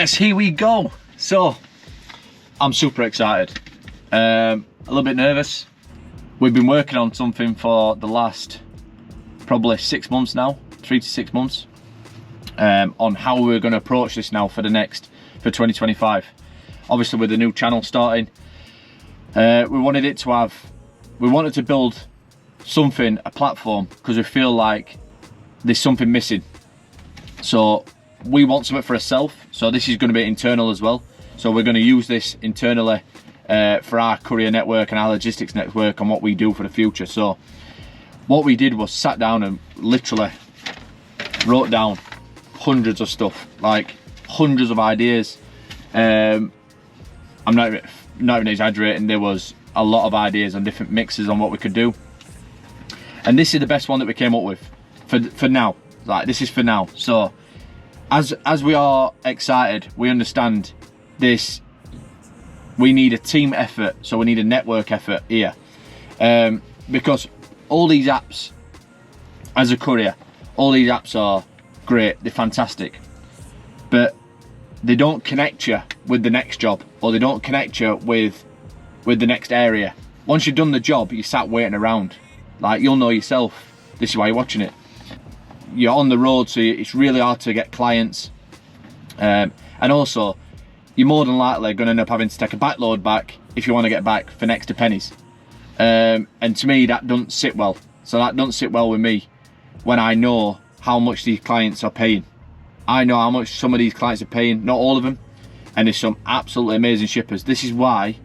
Yes, here we go. So I'm super excited, a little bit nervous. We've been working on something for the last probably 6 months now, 3 to 6 months, on how we're going to approach this now for 2025. Obviously with the new channel starting, we wanted to build something, a platform, because we feel like there's something missing. So we want something for ourselves, so this is going to be internal as well. So we're going to use this internally for our courier network and our logistics network and what we do for the future. So what we did was sat down and literally wrote down hundreds of stuff, like hundreds of ideas. I'm not even exaggerating, there was a lot of ideas on different mixes on what we could do. And this is the best one that we came up with for now. Like, this is for now. So as we are excited, we understand this, we need a team effort, so we need a network effort here, because all these apps, as a courier, all these apps are great, they're fantastic, but they don't connect you with the next job, or they don't connect you with the next area. Once you've done the job, you sat waiting around. Like, you'll know yourself, this is why you're watching it. You're on the road, so it's really hard to get clients, and also you're more than likely going to end up having to take a backload back if you want to get back for next to pennies, and to me that doesn't sit well. So that doesn't sit well with me when I know how much these clients are paying. I know how much some of these clients are paying, not all of them, and there's some absolutely amazing shippers. This is why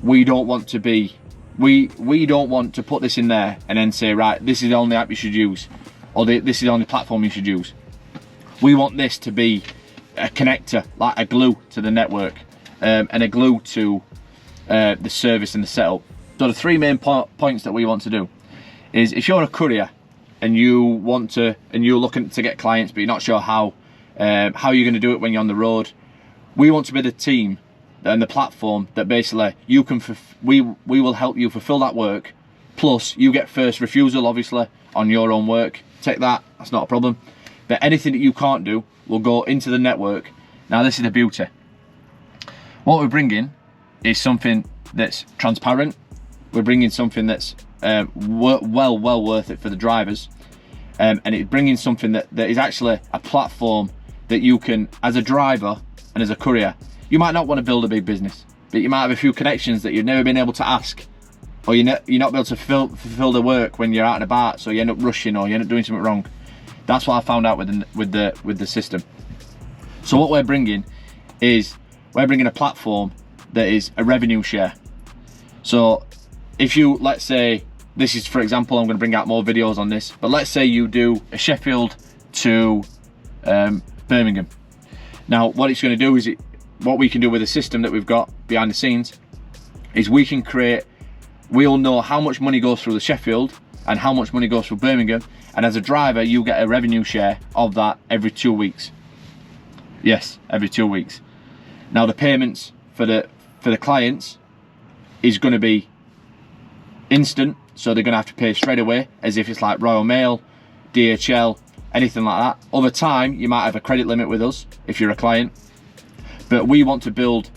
we don't want to be, we don't want to put this in there and then say, right, this is the only app you should use, or this is the only platform you should use. We want this to be a connector, like a glue to the network, and a glue to the service and the setup. So the three main points that we want to do is, if you're a courier and you're looking to get clients but you're not sure how you're going to do it when you're on the road, we want to be the team and the platform that basically you can we will help you fulfill that work, plus you get first refusal obviously on your own work. Take that, that's not a problem. But anything that you can't do will go into the network. Now this is the beauty. What we're bringing is something that's transparent. We're bringing something that's well worth it for the drivers, and it's bringing something that is actually a platform that you can, as a driver and as a courier, you might not want to build a big business, but you might have a few connections that you've never been able to ask, or you're not able to fulfill the work when you're out and about, so you end up rushing or you end up doing something wrong. That's what I found out with the system. So what we're bringing is, we're bringing a platform that is a revenue share. So if you, let's say, this is, for example, I'm going to bring out more videos on this, but let's say you do a Sheffield to Birmingham. Now what it's going to do is, what we can do with the system that we've got behind the scenes is we'll know how much money goes through the Sheffield and how much money goes through Birmingham, and as a driver you get a revenue share of that every 2 weeks. Yes, every 2 weeks. Now the payments for the clients is going to be instant, so they're going to have to pay straight away, as if it's like Royal Mail, DHL, anything like that. Over time you might have a credit limit with us if you're a client, but we want to build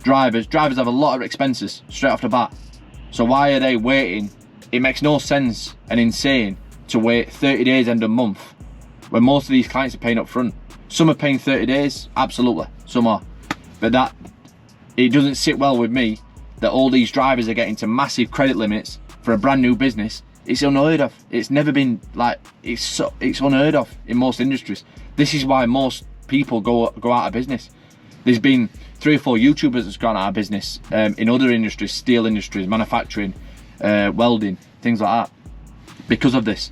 drivers have a lot of expenses straight off the bat. So why are they waiting? It makes no sense and insane to wait 30 days end of month when most of these clients are paying up front. Some are paying 30 days, absolutely, some are. But it doesn't sit well with me that all these drivers are getting to massive credit limits for a brand new business. It's unheard of. It's never been like, it's unheard of in most industries. This is why most people go out of business. There's been 3 or 4 YouTubers that's gone out of business in other industries, steel industries, manufacturing, welding, things like that, because of this.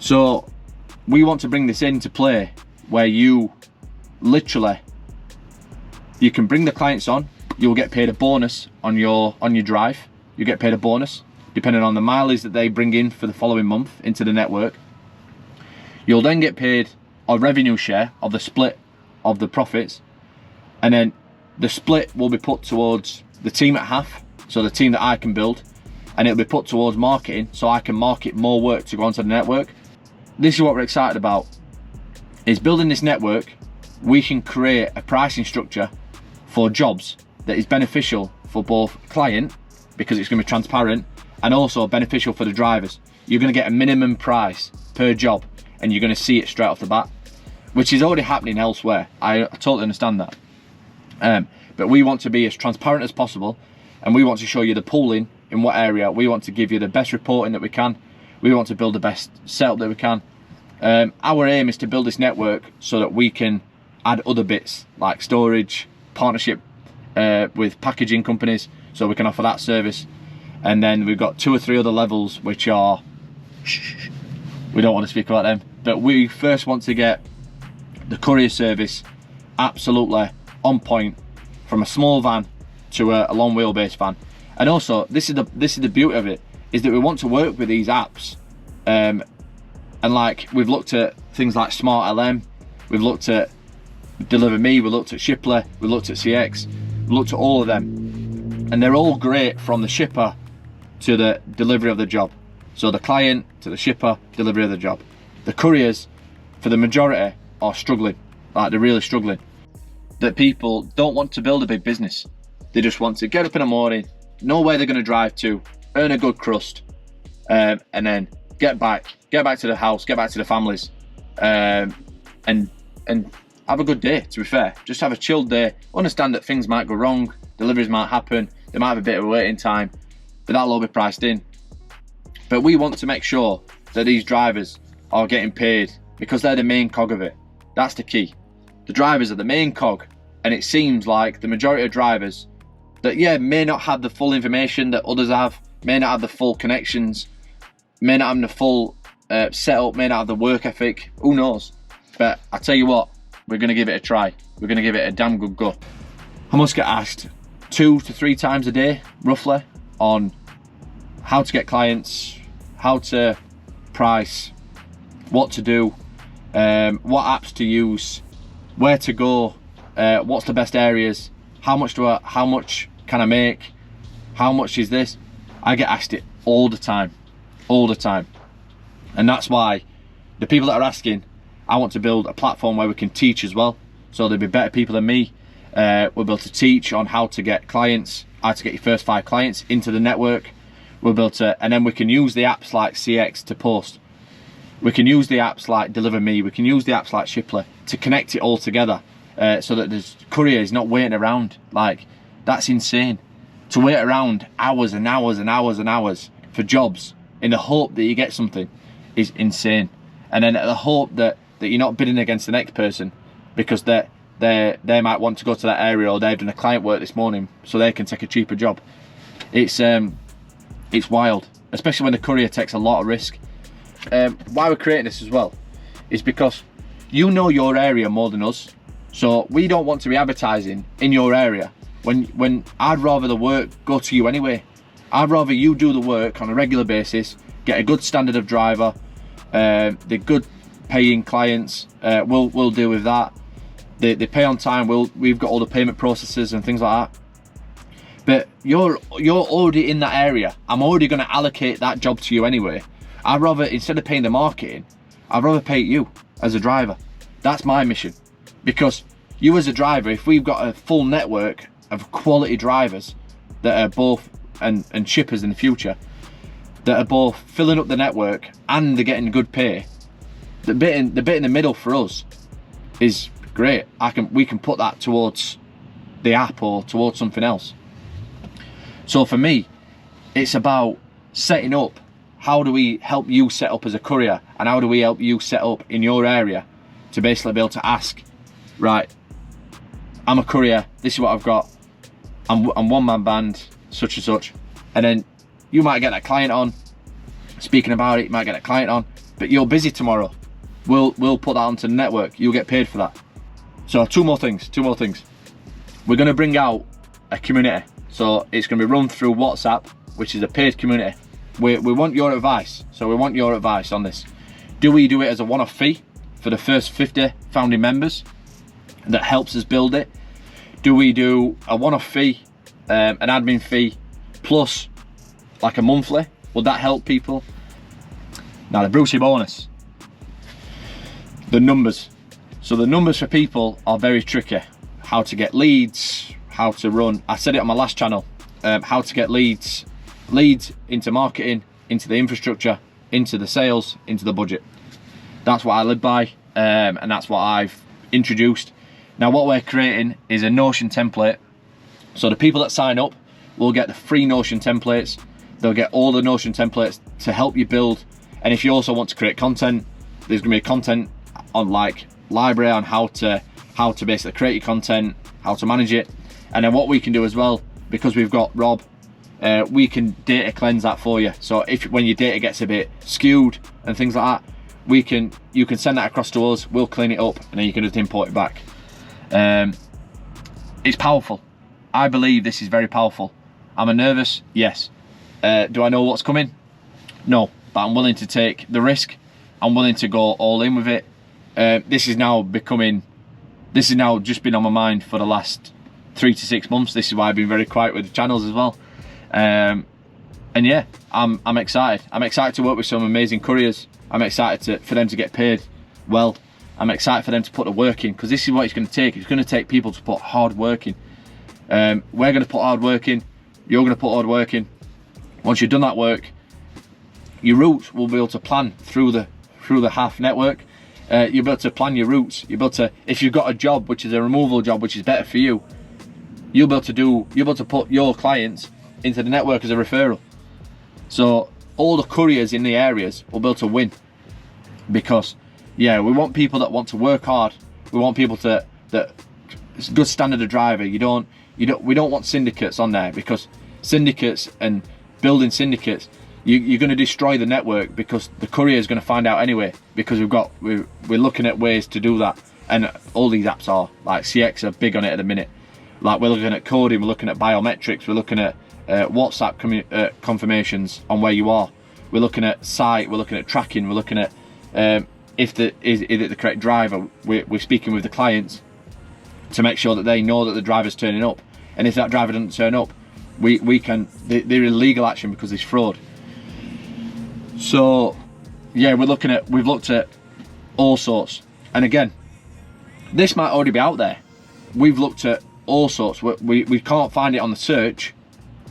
So we want to bring this into play where you literally, you can bring the clients on, you'll get paid a bonus on your drive. You get paid a bonus depending on the mileage that they bring in for the following month into the network. You'll then get paid a revenue share of the split of the profits, and then the split will be put towards the team at HAF, so the team that I can build, and it'll be put towards marketing, so I can market more work to go onto the network. This is what we're excited about, is building this network we can create a pricing structure for jobs that is beneficial for both client, because it's going to be transparent, and also beneficial for the drivers. You're going to get a minimum price per job, and you're going to see it straight off the bat, which is already happening elsewhere. I totally understand that. But we want to be as transparent as possible, and we want to show you the pooling in what area. We want to give you the best reporting that we can. We want to build the best setup that we can. Our aim is to build this network so that we can add other bits like storage, partnership with packaging companies, so we can offer that service. And then we've got 2 or 3 other levels which are, we don't want to speak about them, but we first want to get the courier service absolutely on point, from a small van to a long wheelbase van. And also, this is the beauty of it, is that we want to work with these apps, and like we've looked at things like Smart LM, we've looked at Deliver Me, we looked at Shipley, we looked at CX, we looked at all of them, and they're all great from the shipper to the delivery of the job. So the client to the shipper, delivery of the job. The couriers, for the majority, are struggling, like they're really struggling. That people don't want to build a big business. They just want to get up in the morning, know where they're going to drive to, earn a good crust, and then get back to the house, get back to the families, and have a good day, to be fair. Just have a chilled day. Understand that things might go wrong, deliveries might happen, there might have a bit of a waiting time, but that'll all be priced in. But we want to make sure that these drivers are getting paid, because they're the main cog of it. That's the key. The drivers are the main cog, and it seems like the majority of drivers that, yeah, may not have the full information that others have, may not have the full connections, may not have the full setup, may not have the work ethic, who knows. But I tell you what, we're going to give it a try. We're going to give it a damn good go. I must get asked 2 to 3 times a day, roughly, on how to get clients, how to price, what to do, what apps to use, where to go, what's the best areas, how much can I make, how much is this. I get asked it all the time, and that's why the people that are asking, I want to build a platform where we can teach as well, so there'll be better people than me. We'll be able to teach on how to get clients, how to get your first 5 clients into the network. We'll be able to, and then we can use the apps like CX to post. We can use the apps like Deliver Me, we can use the apps like Shipley to connect it all together, so that the courier is not waiting around. Like, that's insane. To wait around hours and hours and hours and hours for jobs in the hope that you get something is insane. And then the hope that you're not bidding against the next person because they might want to go to that area, or they've done a client work this morning so they can take a cheaper job. It's wild, especially when the courier takes a lot of risk. Why we're creating this as well is because you know your area more than us, so we don't want to be advertising in your area when I'd rather the work go to you anyway. I'd rather you do the work on a regular basis, get a good standard of driver, the good paying clients, we'll deal with that. They pay on time, we've got all the payment processes and things like that. But you're already in that area. I'm already going to allocate that job to you anyway. I'd rather, instead of paying the marketing, I'd rather pay you as a driver. That's my mission. Because you as a driver, if we've got a full network of quality drivers that are both, and shippers in the future, that are both filling up the network and they're getting good pay, the bit in the middle for us is great. We can put that towards the app or towards something else. So for me, it's about setting up, how do we help you set up as a courier, and how do we help you set up in your area to basically be able to ask, right, I'm a courier, this is what I've got, I'm one-man band, such and such, and then you might get that client on, speaking about it, you might get a client on, but you're busy tomorrow. We'll put that onto the network, you'll get paid for that. So two more things. We're gonna bring out a community. So it's going to be run through WhatsApp, which is a paid community. We want your advice. So we want your advice on this. Do we do it as a one-off fee for the first 50 founding members that helps us build it? Do we do a one-off fee, an admin fee, plus like a monthly? Would that help people? Now the Brucey bonus, the numbers. So the numbers for people are very tricky. How to get leads, how to run, I said it on my last channel, how to get leads into marketing, into the infrastructure, into the sales, into the budget. That's what I live by, and that's what I've introduced. Now what we're creating is a Notion template. So the people that sign up will get the free Notion templates. They'll get all the Notion templates to help you build. And if you also want to create content, there's gonna be content on like library on how to basically create your content, how to manage it. And then what we can do as well, because we've got Rob, we can data cleanse that for you. So when your data gets a bit skewed and things like that, you can send that across to us, we'll clean it up, and then you can just import it back. It's powerful. I believe this is very powerful. Am I nervous? Yes. Do I know what's coming? No, but I'm willing to take the risk. I'm willing to go all in with it. This is now just been on my mind for the last 3 to 6 months. This is why I've been very quiet with the channels as well. And yeah, I'm excited. I'm excited to work with some amazing couriers. I'm excited for them to get paid well. I'm excited for them to put the work in, because this is what it's going to take. It's going to take people to put hard work in. We're going to put hard work in. You're going to put hard work in. Once you've done that work, your routes will be able to plan through the HAF network. You'll be able to plan your routes. You'll be able to, if you've got a job which is a removal job which is better for you, you'll be able to put your clients into the network as a referral. So all the couriers in the areas will be able to win, because yeah, we want people that want to work hard. We want people that it's a good standard of driver. We don't want syndicates on there, because syndicates and building syndicates, you're going to destroy the network, because the courier is going to find out anyway, because we're looking at ways to do that. And all these apps are like CX are big on it at the minute. Like we're looking at coding, we're looking at biometrics, we're looking at WhatsApp confirmations on where you are. We're looking at site, we're looking at tracking, we're looking at is it the correct driver. We're speaking with the clients to make sure that they know that the driver's turning up. And if that driver doesn't turn up, there is legal action because there's fraud. So yeah, we've looked at all sorts. And again, this might already be out there. We've looked at all sorts. We can't find it on the search.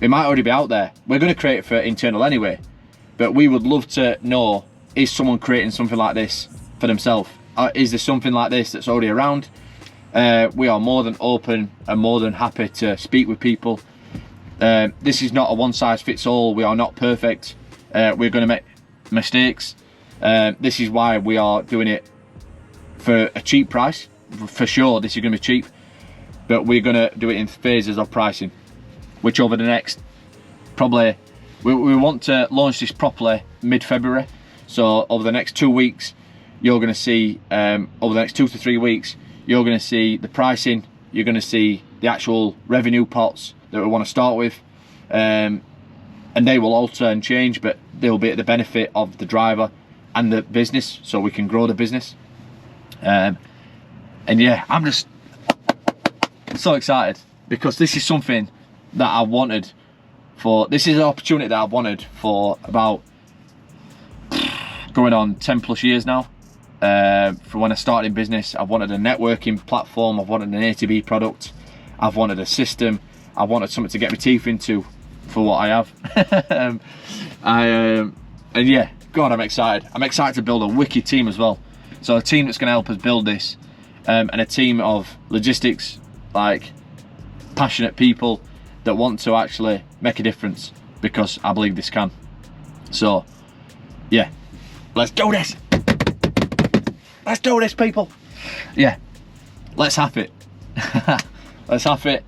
It might already be out there. We're going to create it for internal anyway, but we would love to know, is someone creating something like this for themselves? Is there something like this that's already around? We are more than open and more than happy to speak with people. This is not a one size fits all. We are not perfect. We're going to make mistakes. This is why we are doing it for a cheap price. For sure, this is going to be cheap, but we're going to do it in phases of pricing, which over the next, probably, we want to launch this properly mid-February. So over the next 2 weeks, you're going to see, over the next 2 to 3 weeks, you're going to see the pricing, you're going to see the actual revenue pots that we want to start with, and they will alter and change, but they'll be at the benefit of the driver and the business, so we can grow the business. And yeah, I'm just so excited, because this is something that I wanted this is an opportunity that I've wanted for about going on 10 plus years now. From when I started in business, I've wanted a networking platform, I've wanted an ATB product, I've wanted a system, I wanted something to get my teeth into for what I have. And yeah, God, I'm excited. I'm excited to build a wicked team as well. So a team that's going to help us build this, and a team of logistics, like passionate people that want to actually make a difference, because I believe this can. So yeah, let's do this. Let's do this, people. Yeah, let's have it. Let's have it.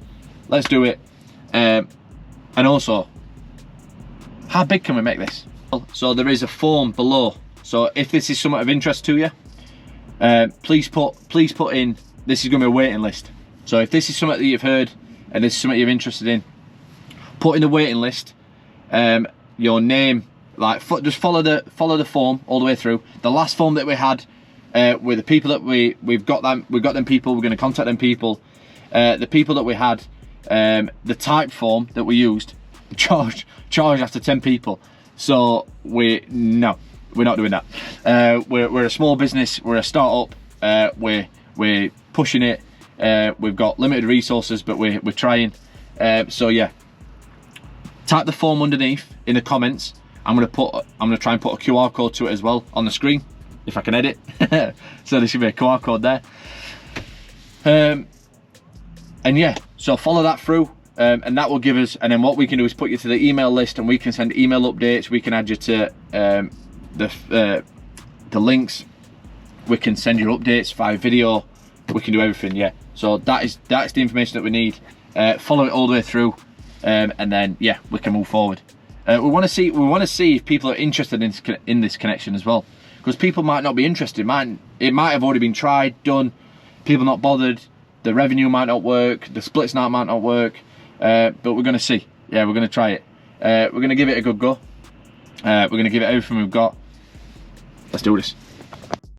Let's do it. And also, how big can we make this? So there is a form below. So if this is somewhat of interest to you, please put in, this is going to be a waiting list. So if this is something that you've heard and this is something you're interested in, put in the waiting list, your name, like just follow the form all the way through. The last form that we had, with the people that we've got them people, we're going to contact them people. The people that we had, the type form that we used, charge after 10 people. So we're not doing that. We're a small business, we're a startup. We're we're pushing it. We've got limited resources, but we're trying. So yeah, type the form underneath in the comments. I'm gonna try and put a QR code to it as well on the screen, if I can edit. So there should be a QR code there. And yeah, so follow that through, and that will give us, and then what we can do is put you to the email list, and we can send email updates. We can add you to the links. We can send you updates via video. We can do everything. Yeah, so that's the information that we need. Follow it all the way through, and then yeah, we can move forward. We want to see if people are interested in this connection as well, because people might not be interested. It might have already been tried, done. People not bothered. The revenue might not work. The splits might not work. But we're going to see. Yeah, we're going to try it. We're going to give it a good go. We're going to give it everything we've got. Let's do this.